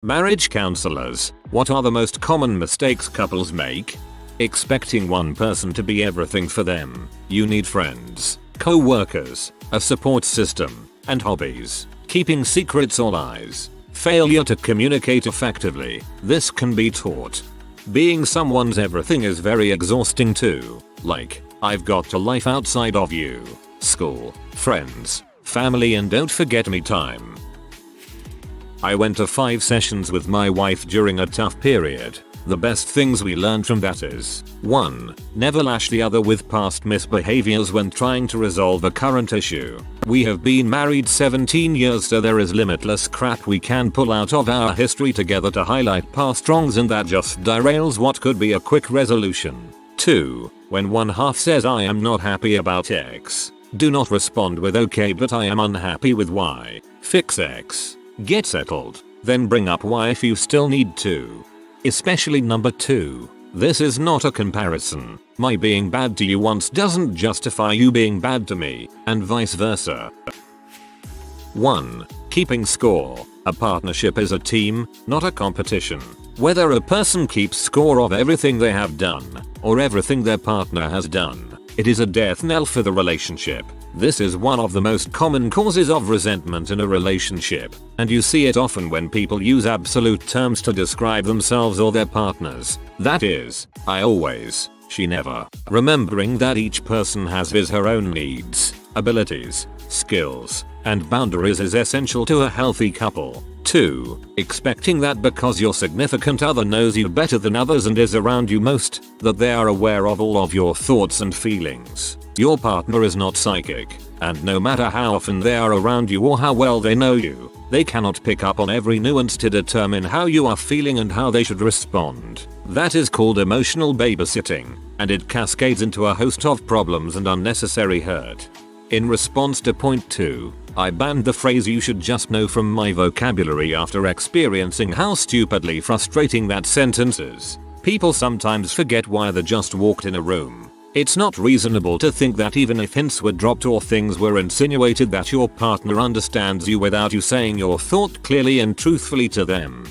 Marriage counselors, what are the most common mistakes couples make? Expecting one person to be everything for them. You need friends, co-workers, a support system, and hobbies. Keeping secrets or lies. Failure to communicate effectively. This can be taught. Being someone's everything is very exhausting too. Like, I've got a life outside of you. School, friends, family, and don't forget me time. I went to 5 sessions with my wife during a tough period. The best things we learned from that is 1. Never lash the other with past misbehaviors when trying to resolve a current issue. We have been married 17 years, so there is limitless crap we can pull out of our history together to highlight past wrongs, and that just derails what could be a quick resolution. 2. When one half says I am not happy about X, do not respond with okay but I am unhappy with Y. Fix X. Get settled. Then bring up Y if you still need to. Especially number 2. This is not a comparison. My being bad to you once doesn't justify you being bad to me, and vice versa. 1. Keeping score. A partnership is a team, not a competition. Whether a person keeps score of everything they have done, or everything their partner has done, it is a death knell for the relationship. This is one of the most common causes of resentment in a relationship, and you see it often when people use absolute terms to describe themselves or their partners. That is, I always, she never. Remembering that each person has his/her own needs, abilities, skills, and boundaries is essential to a healthy couple. 2. Expecting that because your significant other knows you better than others and is around you most, that they are aware of all of your thoughts and feelings. Your partner is not psychic, and no matter how often they are around you or how well they know you, they cannot pick up on every nuance to determine how you are feeling and how they should respond. That is called emotional babysitting, and it cascades into a host of problems and unnecessary hurt. In response to point 2, I banned the phrase "you should just know" from my vocabulary after experiencing how stupidly frustrating that sentence is. People sometimes forget why they just walked in a room. It's not reasonable to think that even if hints were dropped or things were insinuated that your partner understands you without you saying your thought clearly and truthfully to them.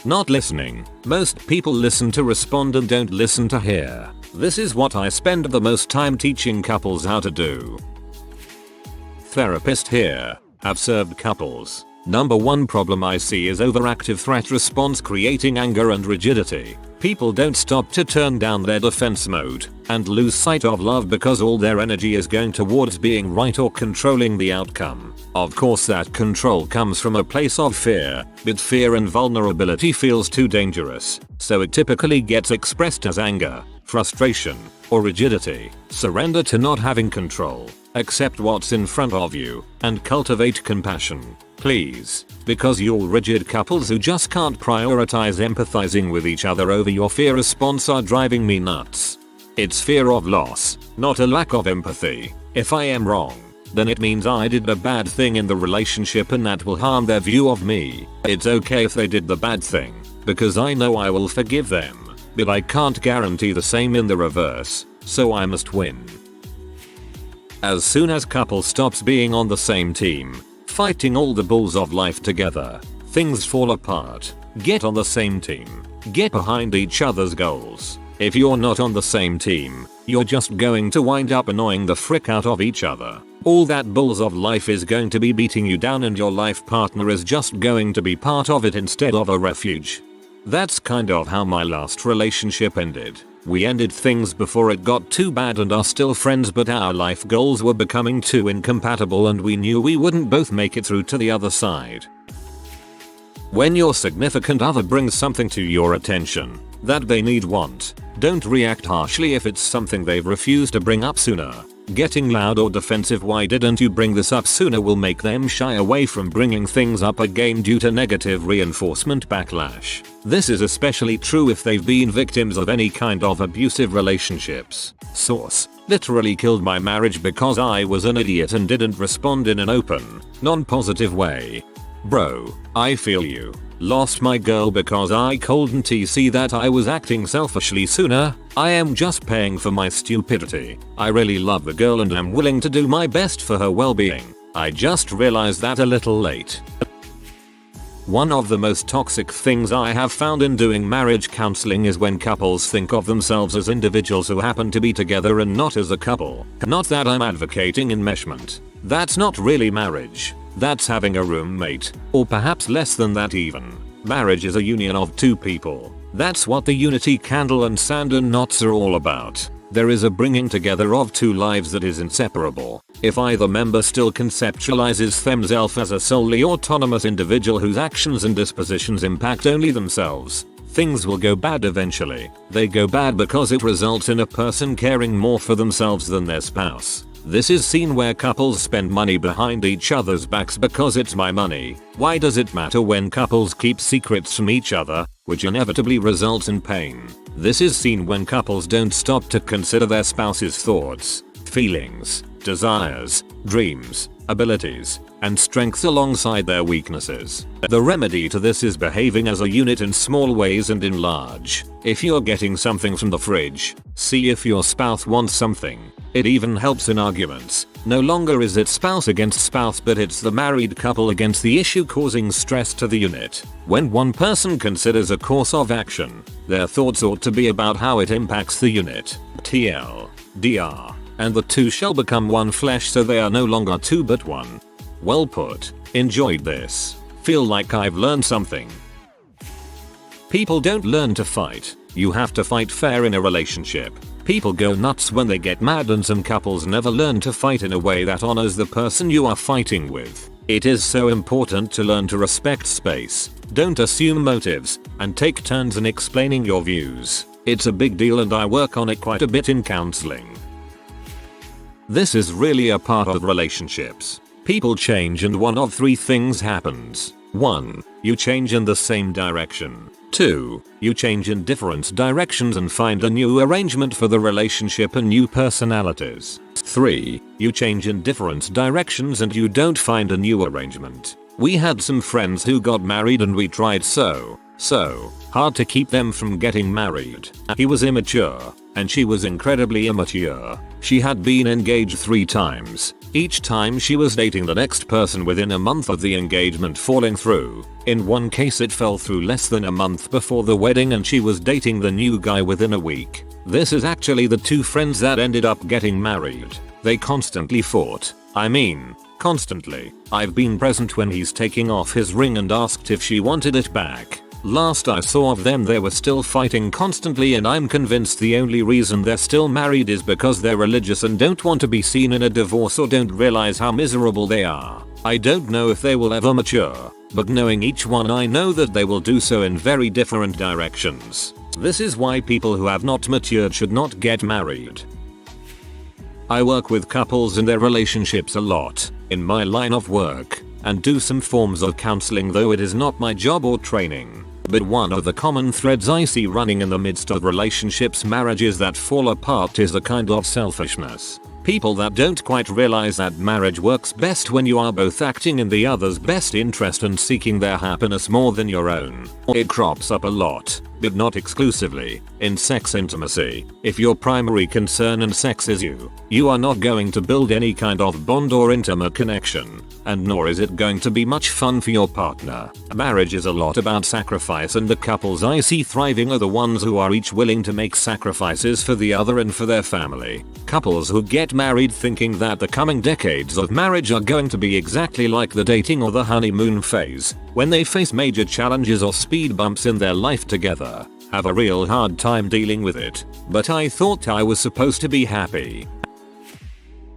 Not listening. Most people listen to respond and don't listen to hear. This is what I spend the most time teaching couples how to do. Therapist here. Have served couples. Number 1 problem I see is overactive threat response creating anger and rigidity. People don't stop to turn down their defense mode and lose sight of love because all their energy is going towards being right or controlling the outcome. Of course that control comes from a place of fear, but fear and vulnerability feels too dangerous, so it typically gets expressed as anger, frustration, or rigidity. Surrender to not having control. Accept what's in front of you, and cultivate compassion. Please, because you're rigid couples who just can't prioritize empathizing with each other over your fear response are driving me nuts. It's fear of loss, not a lack of empathy. If I am wrong, then it means I did a bad thing in the relationship and that will harm their view of me. It's okay if they did the bad thing, because I know I will forgive them, but I can't guarantee the same in the reverse, so I must win. As soon as couple stops being on the same team, fighting all the bulls of life together, things fall apart. Get on the same team. Get behind each other's goals. If you're not on the same team, you're just going to wind up annoying the frick out of each other. All that bulls of life is going to be beating you down and your life partner is just going to be part of it instead of a refuge. That's kind of how my last relationship ended. We ended things before it got too bad and are still friends, but our life goals were becoming too incompatible and we knew we wouldn't both make it through to the other side. When your significant other brings something to your attention that they want, don't react harshly if it's something they've refused to bring up sooner. Getting loud or defensive "why didn't you bring this up sooner" will make them shy away from bringing things up again due to negative reinforcement backlash. This is especially true if they've been victims of any kind of abusive relationships. Source: literally killed my marriage because I was an idiot and didn't respond in an open, non-positive way. Bro, I feel you. Lost my girl because I couldn't see that I was acting selfishly sooner. I am just paying for my stupidity. I really love the girl and am willing to do my best for her well-being. I just realized that a little late. One of the most toxic things I have found in doing marriage counseling is when couples think of themselves as individuals who happen to be together and not as a couple. Not that I'm advocating enmeshment. That's not really marriage. That's having a roommate, or perhaps less than that even. Marriage is a union of two people. That's what the unity candle and sand knots are all about. There is a bringing together of two lives that is inseparable. If either member still conceptualizes themselves as a solely autonomous individual whose actions and dispositions impact only themselves, things will go bad eventually. They go bad because it results in a person caring more for themselves than their spouse. This is seen where couples spend money behind each other's backs because it's my money. Why does it matter when couples keep secrets from each other, which inevitably results in pain? This is seen when couples don't stop to consider their spouse's thoughts, feelings, desires, dreams, abilities, and strengths alongside their weaknesses. The remedy to this is behaving as a unit in small ways and in large. If you're getting something from the fridge, see if your spouse wants something. It even helps in arguments. No longer is it spouse against spouse, but it's the married couple against the issue causing stress to the unit. When one person considers a course of action, their thoughts ought to be about how it impacts the unit. TLDR. And the two shall become one flesh, so they are no longer two but one. Well put. Enjoyed this. Feel like I've learned something. People don't learn to fight. You have to fight fair in a relationship. People go nuts when they get mad, and some couples never learn to fight in a way that honors the person you are fighting with. It is so important to learn to respect space, don't assume motives, and take turns in explaining your views. It's a big deal and I work on it quite a bit in counseling. This is really a part of relationships. People change and one of three things happens. 1. You change in the same direction. 2. You change in different directions and find a new arrangement for the relationship and new personalities. 3. You change in different directions and you don't find a new arrangement. We had some friends who got married and we tried so hard to keep them from getting married. He was immature, and she was incredibly immature. She had been engaged 3 times. Each time she was dating the next person within a month of the engagement falling through. In one case it fell through less than a month before the wedding and she was dating the new guy within a week. This is actually the 2 friends that ended up getting married. They constantly fought. I mean, constantly. I've been present when he's taking off his ring and asked if she wanted it back. Last I saw of them they were still fighting constantly, and I'm convinced the only reason they're still married is because they're religious and don't want to be seen in a divorce or don't realize how miserable they are. I don't know if they will ever mature, but knowing each one I know that they will do so in very different directions. This is why people who have not matured should not get married. I work with couples and their relationships a lot in my line of work and do some forms of counseling, though it is not my job or training. But one of the common threads I see running in the midst of relationships, marriages that fall apart, is a kind of selfishness. People that don't quite realize that marriage works best when you are both acting in the other's best interest and seeking their happiness more than your own. It crops up a lot, but not exclusively, in sex intimacy. If your primary concern in sex is you are not going to build any kind of bond or intimate connection, and nor is it going to be much fun for your partner. Marriage is a lot about sacrifice, and the couples I see thriving are the ones who are each willing to make sacrifices for the other and for their family. Couples who get married thinking that the coming decades of marriage are going to be exactly like the dating or the honeymoon phase, when they face major challenges or speed bumps in their life together, have a real hard time dealing with it. But I thought I was supposed to be happy.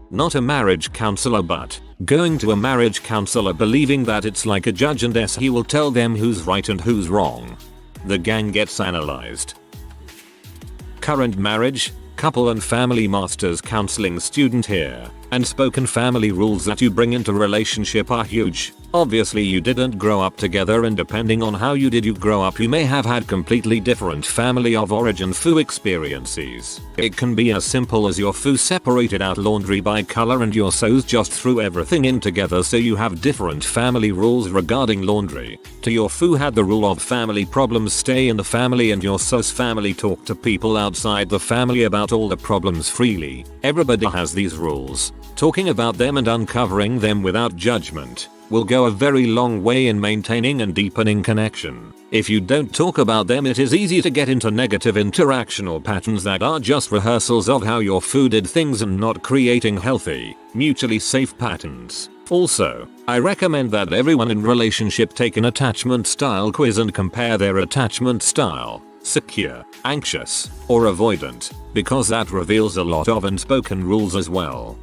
Not a marriage counselor, but going to a marriage counselor believing that it's like a judge and he will tell them who's right and who's wrong. The gang gets analyzed. Current marriage, couple and family masters counseling student here. Unspoken family rules that you bring into relationship are huge. Obviously you didn't grow up together, and depending on how you did grow up, you may have had completely different family of origin foo experiences. It can be as simple as your foo separated out laundry by color and your sos just threw everything in together, so you have different family rules regarding laundry, to your foo had the rule of family problems stay in the family and your sos family talk to people outside the family about all the problems freely. Everybody has these rules. Talking about them and uncovering them without judgment will go a very long way in maintaining and deepening connection. If you don't talk about them, it is easy to get into negative interactional patterns that are just rehearsals of how your food did things and not creating healthy, mutually safe patterns. Also, I recommend that everyone in relationship take an attachment style quiz and compare their attachment style, secure, anxious, or avoidant, because that reveals a lot of unspoken rules as well.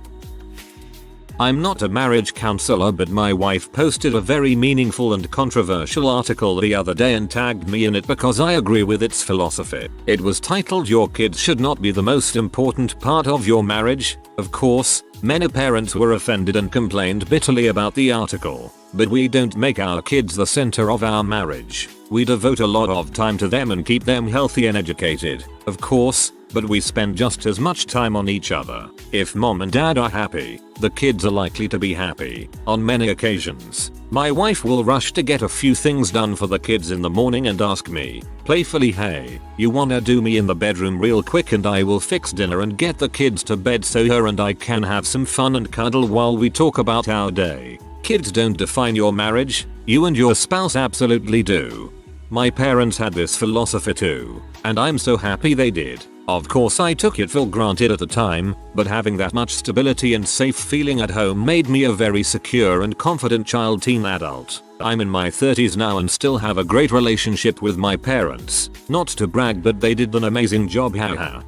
I'm not a marriage counselor, but my wife posted a very meaningful and controversial article the other day and tagged me in it because I agree with its philosophy. It was titled "Your kids should not be the most important part of your marriage." Of course, many parents were offended and complained bitterly about the article. But we don't make our kids the center of our marriage. We devote a lot of time to them and keep them healthy and educated, of course, but we spend just as much time on each other. If mom and dad are happy, the kids are likely to be happy. On many occasions, my wife will rush to get a few things done for the kids in the morning and ask me, playfully, "Hey, you wanna do me in the bedroom real quick?" And I will fix dinner and get the kids to bed so her and I can have some fun and cuddle while we talk about our day. Kids don't define your marriage, you and your spouse absolutely do. My parents had this philosophy too, and I'm so happy they did. Of course I took it for granted at the time, but having that much stability and safe feeling at home made me a very secure and confident teen adult. I'm in my 30s now and still have a great relationship with my parents. Not to brag, but they did an amazing job, haha.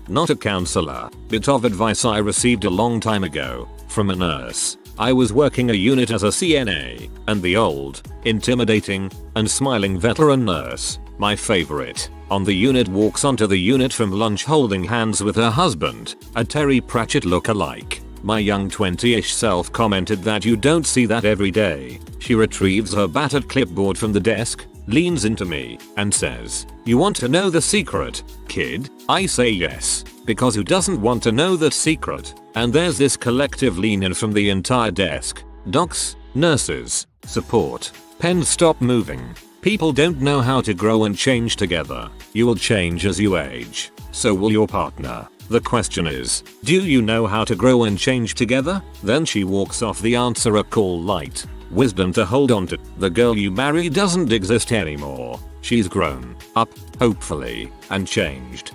Not a counselor. Bit of advice I received a long time ago from a nurse. I was working a unit as a CNA, and the old, intimidating, and smiling veteran nurse, my favorite, on the unit walks onto the unit from lunch holding hands with her husband, a Terry Pratchett look-alike. My young 20-ish self commented that you don't see that every day. She retrieves her battered clipboard from the desk, leans into me, and says, "You want to know the secret, kid?" I say yes, because who doesn't want to know the secret? And there's this collective lean in from the entire desk. Docs, nurses, support, pens stop moving. People don't know how to grow and change together. You will change as you age. So will your partner. The question is, do you know how to grow and change together? Then she walks off. The answer: a call light. Wisdom to hold on to. The girl you marry doesn't exist anymore. She's grown up, hopefully, and changed.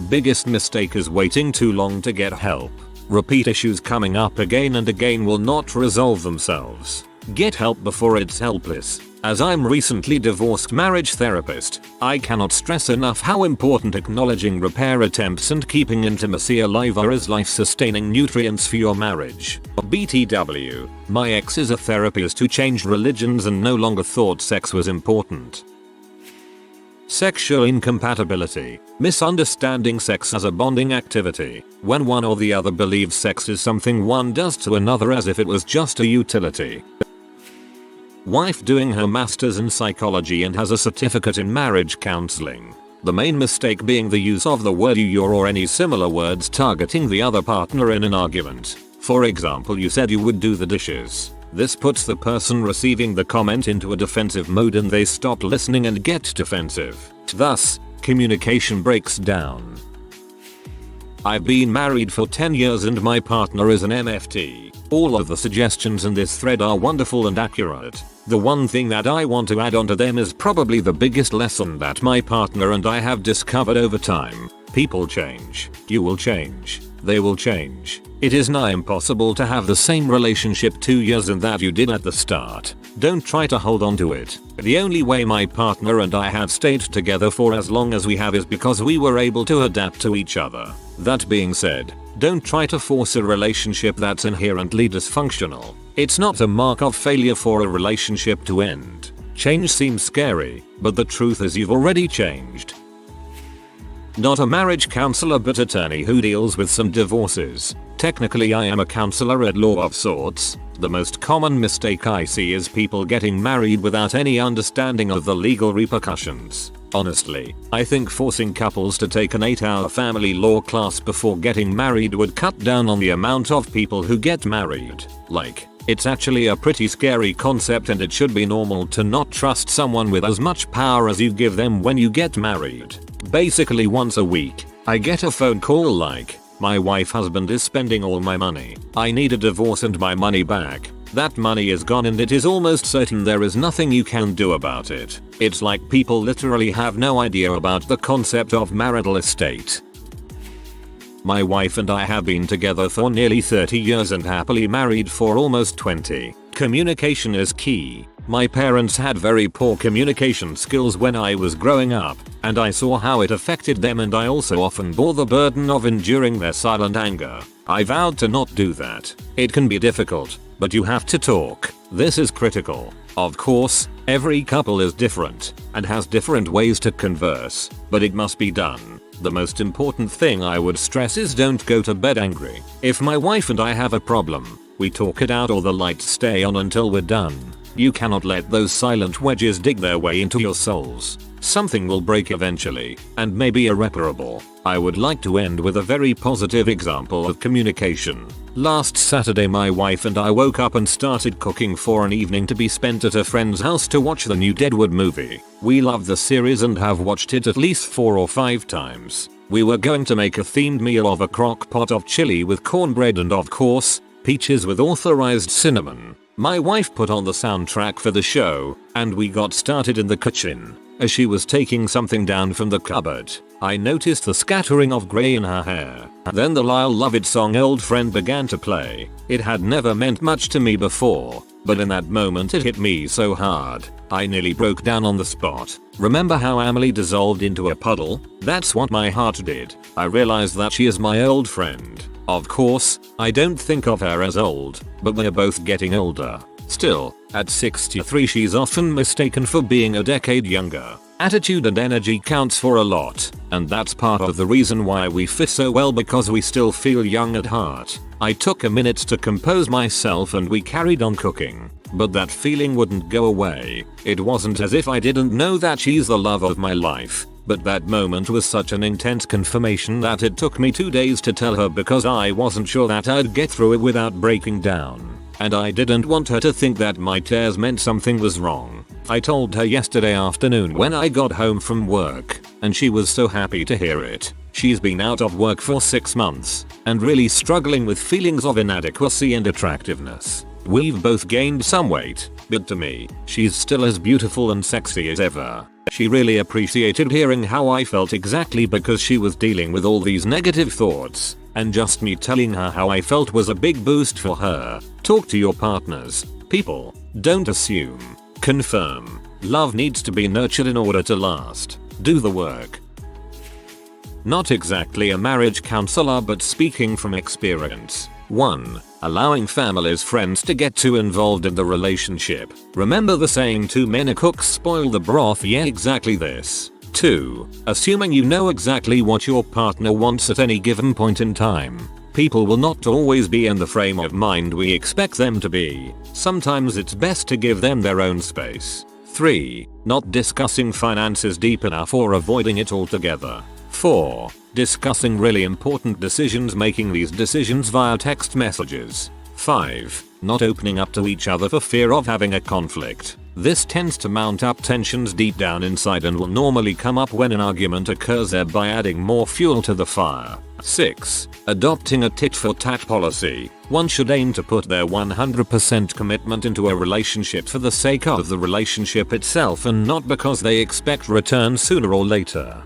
Biggest mistake is waiting too long to get help. Repeat issues coming up again and again will not resolve themselves. Get help before it's helpless. As I'm recently divorced marriage therapist, I cannot stress enough how important acknowledging repair attempts and keeping intimacy alive are as life-sustaining nutrients for your marriage. BTW, my ex is a therapist who changed religions and no longer thought sex was important. Sexual incompatibility. Misunderstanding sex as a bonding activity. When one or the other believes sex is something one does to another as if it was just a utility. Wife doing her master's in psychology and has a certificate in marriage counseling. The main mistake being the use of the word you, your, or any similar words targeting the other partner in an argument. For example, you said you would do the dishes. This puts the person receiving the comment into a defensive mode and they stop listening and get defensive. Thus, communication breaks down. I've been married for 10 years and my partner is an MFT. All of the suggestions in this thread are wonderful and accurate. The one thing that I want to add onto them is probably the biggest lesson that my partner and I have discovered over time. People change. You will change. They will change. It is nigh impossible to have the same relationship 2 years in that you did at the start. Don't try to hold on to it. The only way my partner and I have stayed together for as long as we have is because we were able to adapt to each other. That being said, don't try to force a relationship that's inherently dysfunctional. It's not a mark of failure for a relationship to end. Change seems scary, but the truth is you've already changed. Not a marriage counselor but attorney who deals with some divorces. Technically I am a counselor at law of sorts. The most common mistake I see is people getting married without any understanding of the legal repercussions. Honestly, I think forcing couples to take an 8-hour family law class before getting married would cut down on the amount of people who get married. Like, it's actually a pretty scary concept and it should be normal to not trust someone with as much power as you give them when you get married. Basically once a week, I get a phone call like, My husband is spending all my money. I need a divorce and my money back. That money is gone and it is almost certain there is nothing you can do about it. It's like people literally have no idea about the concept of marital estate. My wife and I have been together for nearly 30 years and happily married for almost 20. Communication is key. My parents had very poor communication skills when I was growing up, and I saw how it affected them, and I also often bore the burden of enduring their silent anger. I vowed to not do that. It can be difficult, but you have to talk. This is critical. Of course, every couple is different and has different ways to converse, but it must be done. The most important thing I would stress is don't go to bed angry. If my wife and I have a problem, we talk it out or the lights stay on until we're done. You cannot let those silent wedges dig their way into your souls. Something will break eventually, and maybe irreparable. I would like to end with a very positive example of communication. Last Saturday my wife and I woke up and started cooking for an evening to be spent at a friend's house to watch the new Deadwood movie. We love the series and have watched it at least 4 or 5 times. We were going to make a themed meal of a crock pot of chili with cornbread and of course, peaches with authorized cinnamon. My wife put on the soundtrack for the show, and we got started in the kitchen. As she was taking something down from the cupboard, I noticed the scattering of grey in her hair. Then the Lyle Lovett song Old Friend began to play. It had never meant much to me before, but in that moment it hit me so hard, I nearly broke down on the spot. Remember how Emily dissolved into a puddle? That's what my heart did. I realized that she is my old friend. Of course, I don't think of her as old, but we're both getting older. Still, at 63 she's often mistaken for being a decade younger. Attitude and energy counts for a lot, and that's part of the reason why we fit so well, because we still feel young at heart. I took a minute to compose myself and we carried on cooking, but that feeling wouldn't go away. It wasn't as if I didn't know that she's the love of my life, but that moment was such an intense confirmation that it took me 2 days to tell her because I wasn't sure that I'd get through it without breaking down. And I didn't want her to think that my tears meant something was wrong. I told her yesterday afternoon when I got home from work, and she was so happy to hear it. She's been out of work for 6 months, and really struggling with feelings of inadequacy and attractiveness. We've both gained some weight, but to me, she's still as beautiful and sexy as ever. She really appreciated hearing how I felt exactly because she was dealing with all these negative thoughts, and just me telling her how I felt was a big boost for her. Talk to your partners. People, don't assume. Confirm. Love needs to be nurtured in order to last. Do the work. Not exactly a marriage counselor, but speaking from experience. 1. Allowing family's friends to get too involved in the relationship. Remember the saying, too many cooks spoil the broth? Yeah, exactly this. 2. Assuming you know exactly what your partner wants at any given point in time. People will not always be in the frame of mind we expect them to be. Sometimes it's best to give them their own space. 3. Not discussing finances deep enough or avoiding it altogether. 4. Discussing really important decisions, making these decisions via text messages. 5. Not opening up to each other for fear of having a conflict. This tends to mount up tensions deep down inside and will normally come up when an argument occurs, thereby adding more fuel to the fire. 6. Adopting a tit-for-tat policy. One should aim to put their 100% commitment into a relationship for the sake of the relationship itself and not because they expect return sooner or later.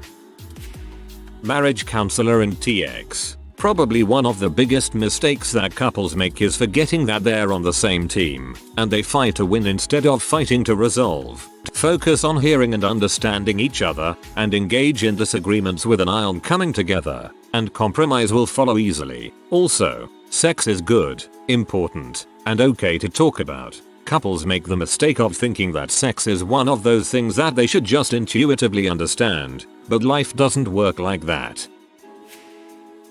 Marriage counselor in TX. Probably one of the biggest mistakes that couples make is forgetting that they're on the same team, and they fight to win instead of fighting to resolve. Focus on hearing and understanding each other, and engage in disagreements with an eye on coming together, and compromise will follow easily. Also, sex is good, important, and okay to talk about. Couples make the mistake of thinking that sex is one of those things that they should just intuitively understand, but life doesn't work like that.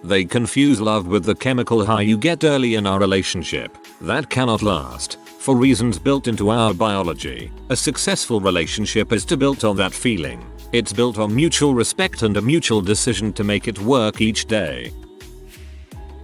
They confuse love with the chemical high you get early in our relationship. That cannot last, for reasons built into our biology. A successful relationship is built on that feeling. It's built on mutual respect and a mutual decision to make it work each day.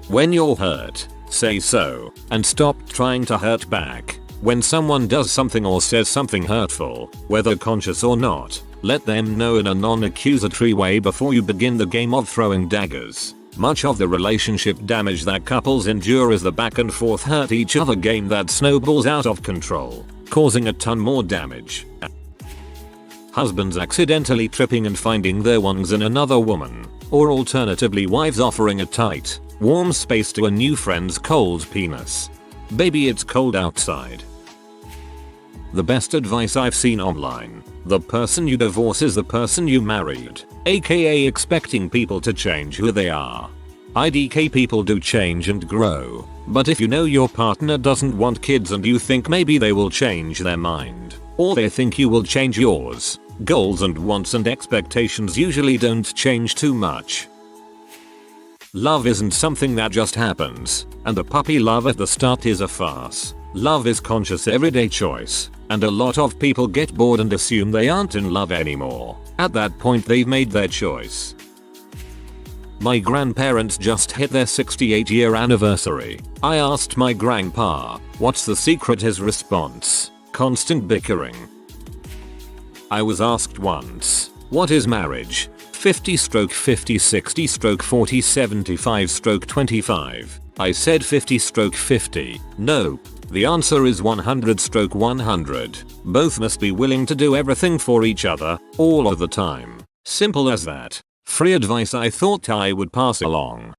When you're hurt, say so, and stop trying to hurt back. When someone does something or says something hurtful, whether conscious or not, let them know in a non-accusatory way before you begin the game of throwing daggers. Much of the relationship damage that couples endure is the back and forth hurt each other game that snowballs out of control, causing a ton more damage. Husbands accidentally tripping and finding their ones in another woman, or alternatively wives offering a tight, warm space to a new friend's cold penis. Baby, it's cold outside. The best advice I've seen online: the person you divorce is the person you married, aka expecting people to change who they are. IDK, people do change and grow, but if you know your partner doesn't want kids and you think maybe they will change their mind, or they think you will change yours, goals and wants and expectations usually don't change too much. Love isn't something that just happens, and the puppy love at the start is a farce. Love is conscious everyday choice, and a lot of people get bored and assume they aren't in love anymore. At that point they've made their choice. My grandparents just hit their 68-year anniversary. I asked my grandpa, what's the secret? His response: constant bickering. I was asked once, what is marriage? 50/50, 60/40, 75/25. I said 50/50. Nope. The answer is 100/100. Both must be willing to do everything for each other, all of the time. Simple as that. Free advice I thought I would pass along.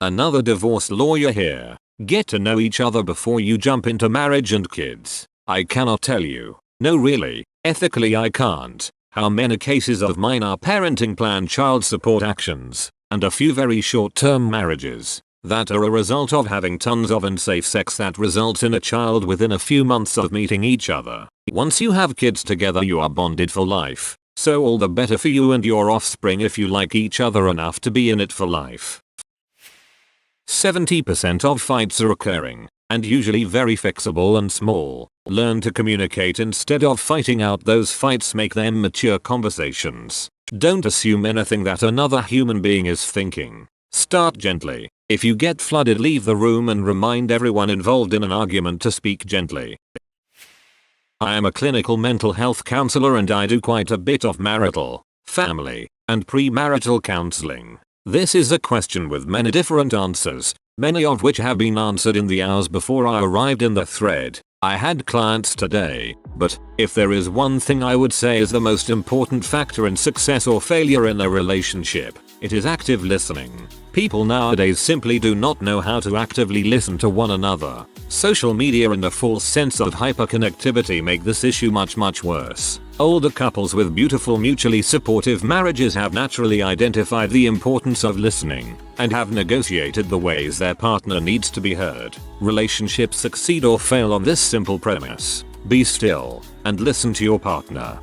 Another divorce lawyer here. Get to know each other before you jump into marriage and kids. I cannot tell you. No, really, ethically I can't. How many cases of mine are parenting plan, child support actions, and a few very short-term marriages that are a result of having tons of unsafe sex that results in a child within a few months of meeting each other. Once you have kids together you are bonded for life, so all the better for you and your offspring if you like each other enough to be in it for life. 70% of fights are occurring, and usually very fixable and small. Learn to communicate instead of fighting out those fights. Make them mature conversations. Don't assume anything that another human being is thinking. Start gently. If you get flooded, leave the room and remind everyone involved in an argument to speak gently. I am a clinical mental health counselor and I do quite a bit of marital, family, and premarital counseling. This is a question with many different answers, many of which have been answered in the hours before I arrived in the thread. I had clients today, but if there is one thing I would say is the most important factor in success or failure in a relationship, it is active listening. People nowadays simply do not know how to actively listen to one another. Social media and a false sense of hyperconnectivity make this issue much worse. Older couples with beautiful mutually supportive marriages have naturally identified the importance of listening and have negotiated the ways their partner needs to be heard. Relationships succeed or fail on this simple premise: be still and listen to your partner.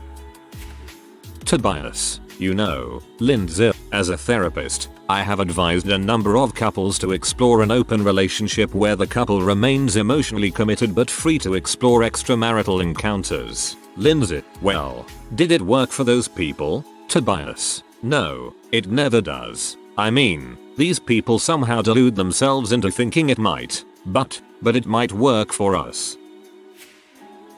Tobias, you know, Lindsay, as a therapist, I have advised a number of couples to explore an open relationship where the couple remains emotionally committed but free to explore extramarital encounters. Lindsay, well, did it work for those people? Tobias, no, it never does. I mean, these people somehow delude themselves into thinking it might, but it might work for us.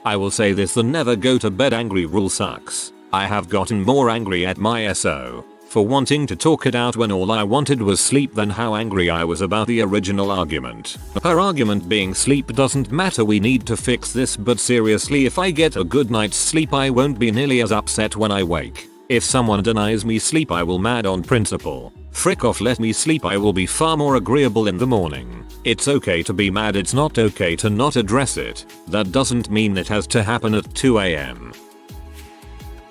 I will say this: the never go to bed angry rule sucks. I have gotten more angry at my SO for wanting to talk it out when all I wanted was sleep than how angry I was about the original argument. Her argument being sleep doesn't matter, we need to fix this, but seriously, if I get a good night's sleep I won't be nearly as upset when I wake. If someone denies me sleep I will mad on principle. Frick off, let me sleep, I will be far more agreeable in the morning. It's okay to be mad, it's not okay to not address it. That doesn't mean it has to happen at 2 AM.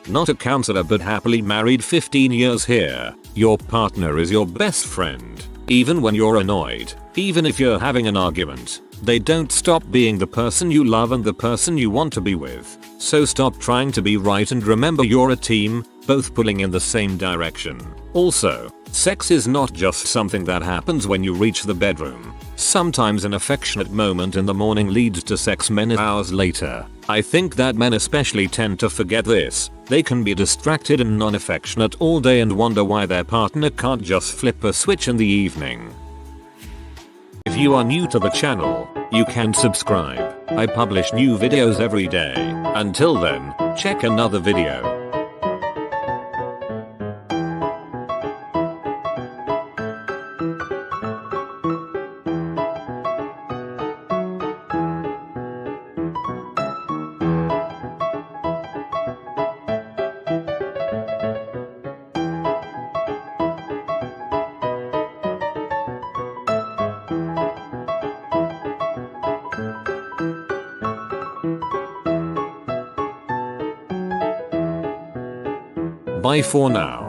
Not a counselor but happily married 15 years here. Your partner is your best friend. Even when you're annoyed, even if you're having an argument, they don't stop being the person you love and the person you want to be with. So stop trying to be right and remember you're a team, both pulling in the same direction. Also, sex is not just something that happens when you reach the bedroom. Sometimes an affectionate moment in the morning leads to sex many hours later. I think that men especially tend to forget this. They can be distracted and non-affectionate all day and wonder why their partner can't just flip a switch in the evening. If you are new to the channel, you can subscribe. I publish new videos every day. Until then, check another video. Bye for now.